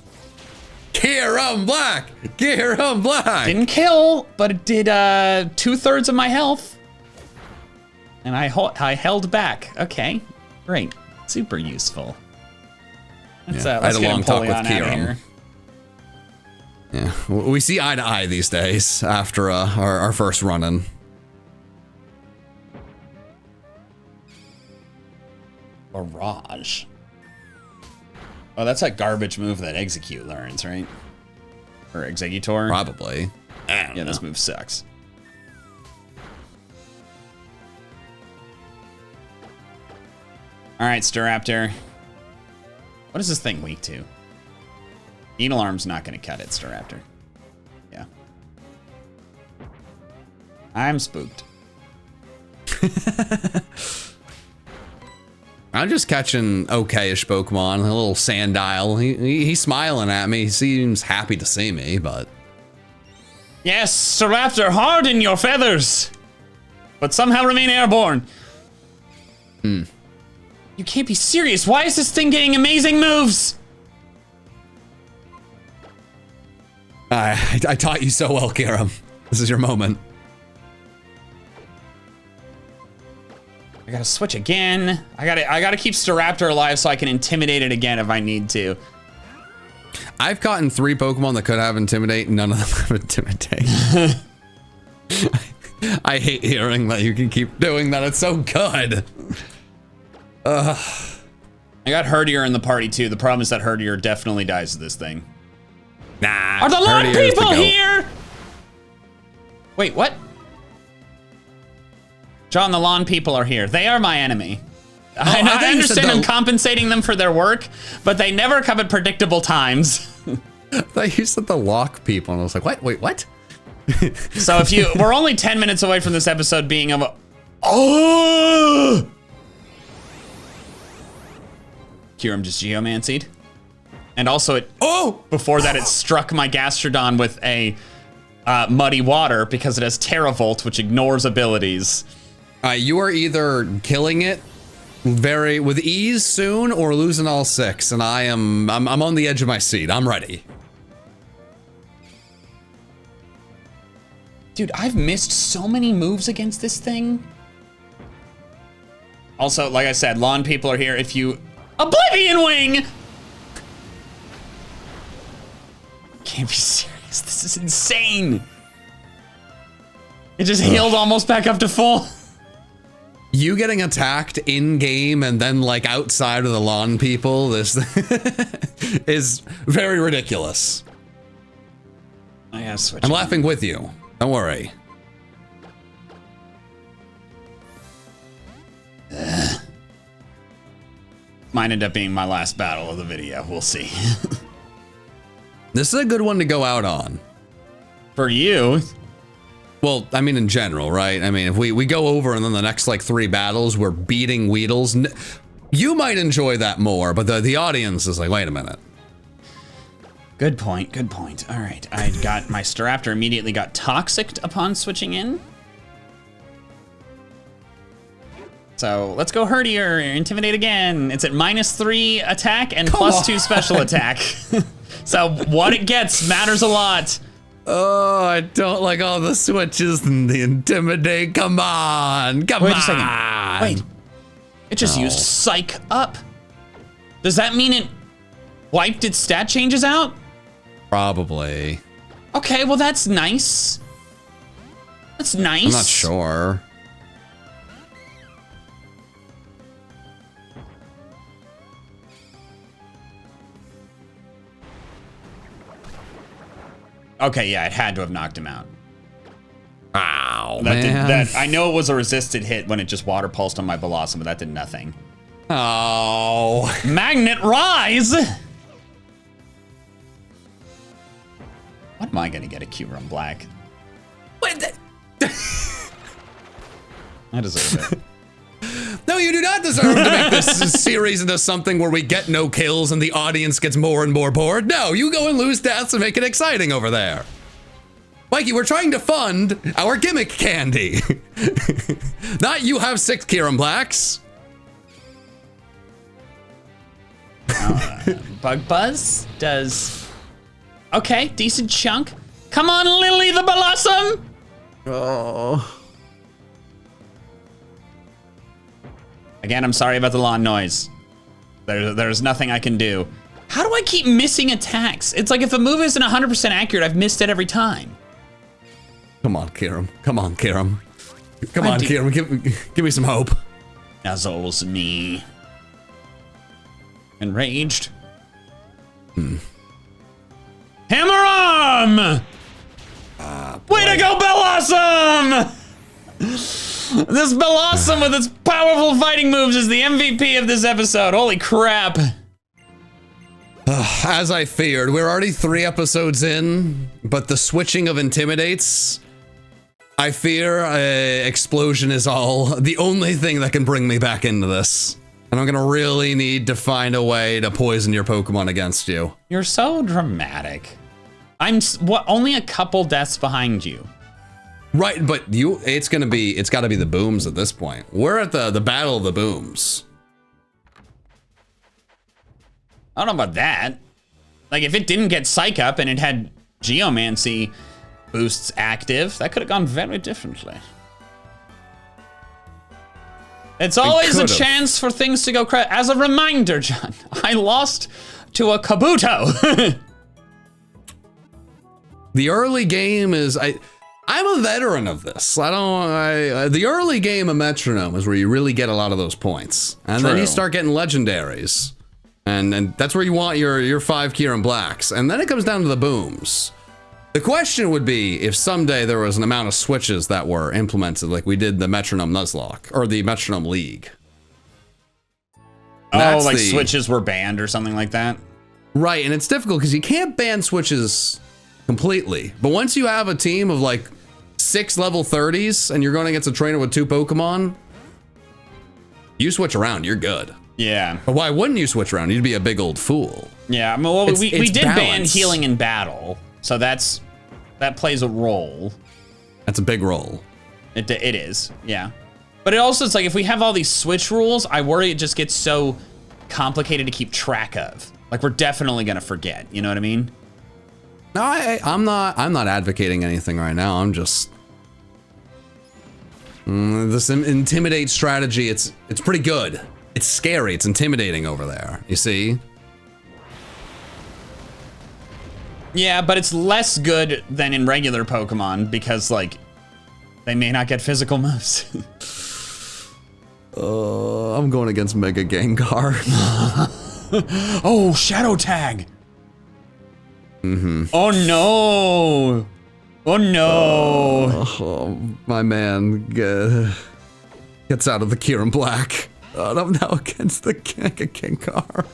Kyurem Black! Kyurem Black! Didn't kill, but it did 2/3 of my health. And I held back. Okay, great. Super useful. Let's I had a long talk with Kyurem. Yeah, we see eye to eye these days after our first run-in. Barrage. Oh, that's that garbage move that Execute learns, right? Or Executor? Probably. Yeah, this move sucks. All right, Staraptor. What is this thing weak to? Needle Arm's not going to cut it, Staraptor. Yeah. I'm spooked. I'm just catching okay-ish Pokemon. A little Sandile. He's smiling at me. He seems happy to see me, but... Yes, Staraptor, harden your feathers! But somehow remain airborne. You can't be serious. Why is this thing getting amazing moves? I taught you so well, Kyurem. This is your moment. I gotta switch again. I gotta keep Staraptor alive so I can intimidate it again if I need to. I've gotten 3 Pokemon that could have Intimidate. None of them have Intimidate. I hate hearing that you can keep doing that. It's so good. I got Herdier in the party too. The problem is that Herdier definitely dies to this thing. Nah. Are the lawn people here? Wait, what? John, the lawn people are here. They are my enemy. I understand I'm compensating them for their work, but they never come at predictable times. I thought you said the lock people, and I was like, what? Wait, what? So we're only 10 minutes away from this episode being of oh! Kyurem just Geomancied. And also before that it struck my Gastrodon with a Muddy Water because it has Terravolt, which ignores abilities. You are either killing it with ease soon or losing all 6, and I'm on the edge of my seat. I'm ready. Dude, I've missed so many moves against this thing. Also, like I said, lawn people are here. If you Oblivion Wing! can't be serious. This is insane. It just healed almost back up to full. You getting attacked in game and then like outside of the lawn people, this is very ridiculous. I gotta switch. I'm laughing with you. Don't worry. Might end up being my last battle of the video. We'll see. This is a good one to go out on. For you. Well, I mean, in general, right? I mean, if we go over and then the next like 3 battles, we're beating Weedles. You might enjoy that more, but the audience is like, wait a minute. Good point, good point. All right, I got my Staraptor immediately got toxicked upon switching in. So let's go Herdier, Intimidate again. It's at -3 attack and +2 special attack. So what it gets matters a lot. Oh, I don't like all the switches and the Intimidate. Come on, come on. Wait a second. Wait, it just used Psych Up. Does that mean it wiped its stat changes out? Probably. Okay, well that's nice. That's nice. I'm not sure. Okay, yeah, it had to have knocked him out. Ow, man. I know it was a resisted hit when it just water pulsed on my Blossom, but that did nothing. Oh. Magnet Rise! What am I gonna get a Q-Run Black? What the? I deserve it. No, you do not deserve to make this series into something where we get no kills and the audience gets more and more bored. No, you go and lose deaths and make it exciting over there. Mikey, we're trying to fund our gimmick candy. Not you have 6 Kieran Blacks. Bug Buzz does... Okay, decent chunk. Come on, Lily the Blossom! Oh... Again, I'm sorry about the lawn noise. There's nothing I can do. How do I keep missing attacks? It's like if a move isn't 100% accurate, I've missed it every time. Come on, Kiram. Come on, Kiram. Come on, Kiram. Give me some hope. Nuzzles me. Enraged. Hammer Arm! Way to go, Blossom! This Blossom with its powerful fighting moves is the MVP of this episode. Holy crap. As I feared, we're already 3 episodes in, but the switching of Intimidates, I fear Explosion is the only thing that can bring me back into this. And I'm gonna really need to find a way to poison your Pokemon against you. You're so dramatic. I'm only a couple deaths behind you. Right, but it's gotta be the booms at this point. We're at the battle of the booms. I don't know about that. Like, if it didn't get Psych Up and it had Geomancy boosts active, that could have gone very differently. It's always a chance for things to go crazy. As a reminder, John, I lost to a Kabuto. The early game is... I'm a veteran of this. The early game of Metronome is where you really get a lot of those points. And then you start getting legendaries. And that's where you want your 5 Kieran Blacks. And then it comes down to the booms. The question would be if someday there was an amount of switches that were implemented like we did the Metronome Nuzlocke or the Metronome League. Oh, like switches were banned or something like that? Right, and it's difficult because you can't ban switches completely. But once you have a team of like 6 level 30s and you're going against a trainer with 2 Pokemon, you switch around, you're good. Yeah. But why wouldn't you switch around? You'd be a big old fool. Yeah, I mean, well, we did ban healing in battle, so that plays a role. That's a big role. It is, yeah. But it also, it's like, if we have all these switch rules, I worry it just gets so complicated to keep track of. Like, we're definitely gonna forget, you know what I mean? No, I'm not advocating anything right now. I'm just this intimidate strategy. It's pretty good. It's scary. It's intimidating over there. You see? Yeah, but it's less good than in regular Pokemon because, like, they may not get physical moves. I'm going against Mega Gengar. Oh, Shadow Tag. Oh no. Oh no. Oh, my man gets out of the Kieran Black. I'm now against the Gengar.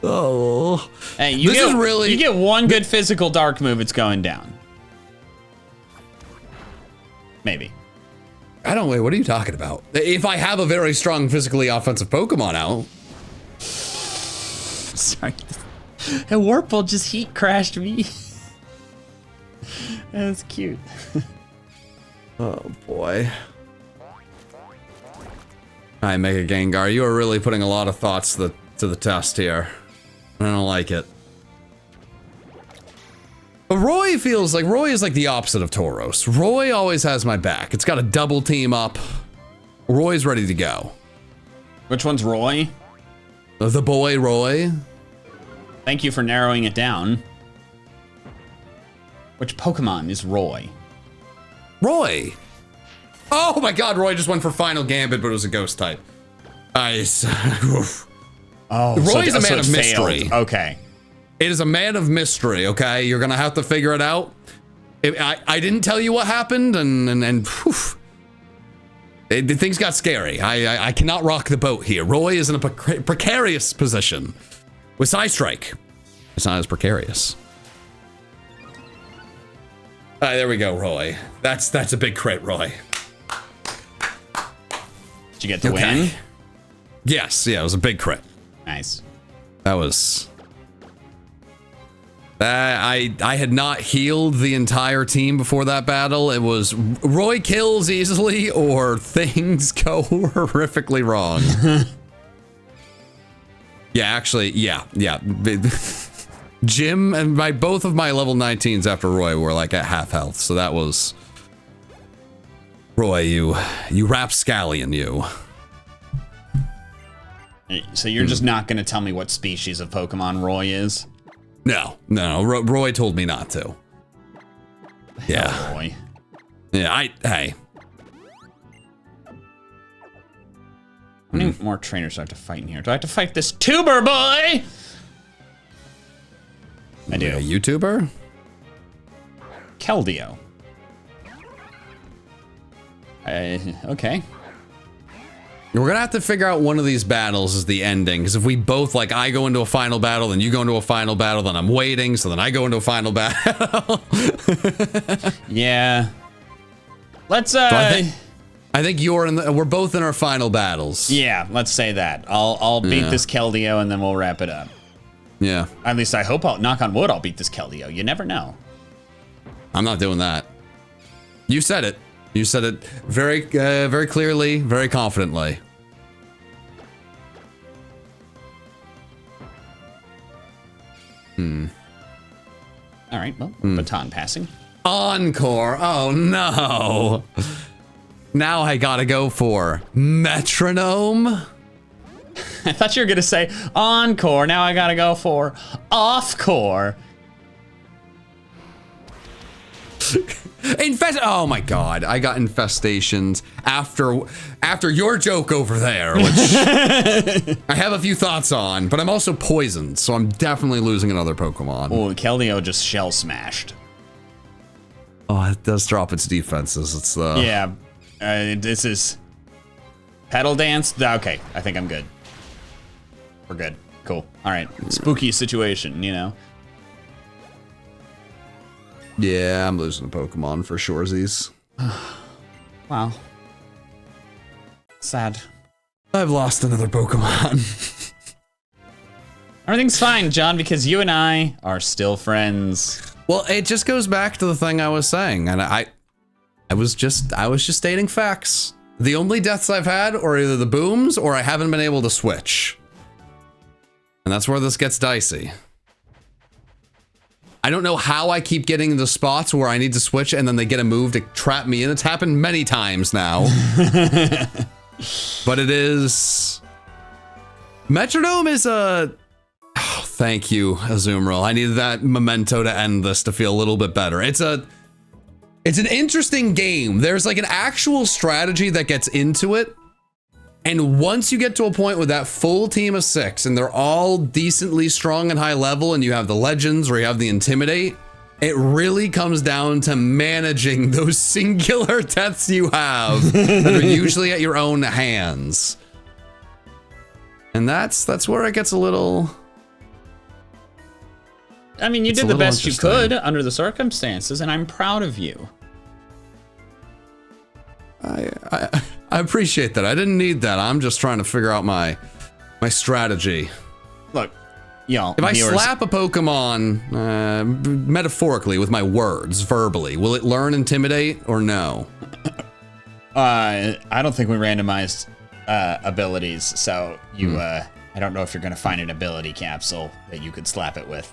Oh. Hey, you get one good physical dark move, it's going down. Maybe. I don't wait, what are you talking about? If I have a very strong physically offensive Pokemon out. Sorry. A Warple just heat crashed me. That's cute. Oh boy. Alright, Mega Gengar, you are really putting a lot of thoughts to the test here. I don't like it. But Roy feels like Roy is like the opposite of Tauros. Roy always has my back. It's got a double team up. Roy's ready to go. Which one's Roy? The boy Roy. Thank you for narrowing it down. Which Pokemon is Roy? Roy. Oh my god, Roy just went for Final Gambit, but it was a ghost type. Nice. Oh, Roy is a man of mystery. Failed. Okay. It is a man of mystery, okay? You're gonna have to figure it out. I didn't tell you what happened, and things got scary. I cannot rock the boat here. Roy is in a precarious position. With Psystrike, it's not as precarious. All right, there we go, Roy. That's a big crit, Roy. Did you get the win? Yes, yeah, it was a big crit. Nice. That was... I had not healed the entire team before that battle. It was Roy kills easily or things go horrifically wrong. Yeah, actually, yeah. Jim and both of my level 19s after Roy were like at half health, so that was... Roy, you rapscallion, you. So you're just not gonna tell me what species of Pokemon Roy is? No. Roy told me not to. Yeah. Roy. Yeah, hey. How many more trainers do I have to fight in here? Do I have to fight this tuber boy? I do. A YouTuber? Keldeo. Okay. We're gonna have to figure out one of these battles is the ending, because if we both, like, I go into a final battle, then you go into a final battle, then I'm waiting, so then I go into a final battle. Yeah. Let's, So I think we're both in our final battles. Yeah, let's say that. I'll beat this Keldeo and then we'll wrap it up. Yeah. At least I hope knock on wood, I'll beat this Keldeo. You never know. I'm not doing that. You said it. You said it very clearly, very confidently. All right, well, baton passing. Encore. Oh no. Now I gotta go for Metronome. I thought you were gonna say encore. Now I gotta go for off-core. Oh my god, I got infestations after your joke over there, which I have a few thoughts on, but I'm also poisoned, so I'm definitely losing another Pokemon. Oh, Keldeo just shell smashed. Oh, it does drop its defenses. It's Yeah, this is pedal dance. Okay, I think I'm good. We're good. Cool. All right, spooky situation, you know. Yeah, I'm losing a Pokemon for surezies. Wow. Sad. I've lost another Pokemon. Everything's fine, John, because you and I are still friends. Well, it just goes back to the thing I was saying, and I was just stating facts. The only deaths I've had are either the booms or I haven't been able to switch. And that's where this gets dicey. I don't know how I keep getting the spots where I need to switch and then they get a move to trap me in. It's happened many times now. But it is... Metronome is a... Thank you, Azumarill. I needed that memento to end this to feel a little bit better. It's an interesting game. There's like an actual strategy that gets into it. And once you get to a point with that full team of 6 and they're all decently strong and high level and you have the legends or you have the intimidate, it really comes down to managing those singular deaths you have that are usually at your own hands. And that's where it gets a little... I mean, you did the best you could under the circumstances, and I'm proud of you. I appreciate that. I didn't need that. I'm just trying to figure out my strategy. Look, y'all, if I slap a Pokemon metaphorically with my words, verbally, will it learn Intimidate or no? I don't think we randomized abilities, so you I don't know if you're gonna find an ability capsule that you could slap it with.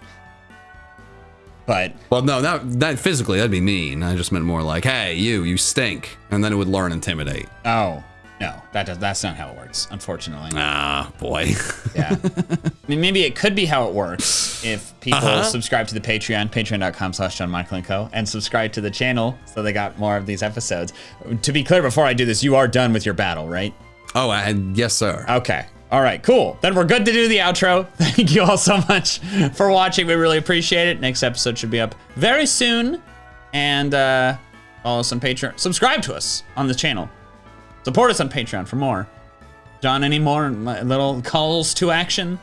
But well, no, that physically that'd be mean. I just meant more like, hey, you stink, and then it would learn Intimidate. Oh no, that's not how it works, unfortunately. Ah, boy. Yeah, I mean, maybe it could be how it works if people subscribe to the Patreon, patreon.com/JohnMichael&Co, and subscribe to the channel so they got more of these episodes. To be clear, before I do this, you are done with your battle, right? Oh, yes, sir. Okay. All right, cool. Then we're good to do the outro. Thank you all so much for watching. We really appreciate it. Next episode should be up very soon. And follow us on Patreon. Subscribe to us on the channel. Support us on Patreon for more. John, any more little calls to action?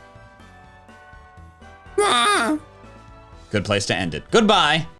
Good place to end it. Goodbye.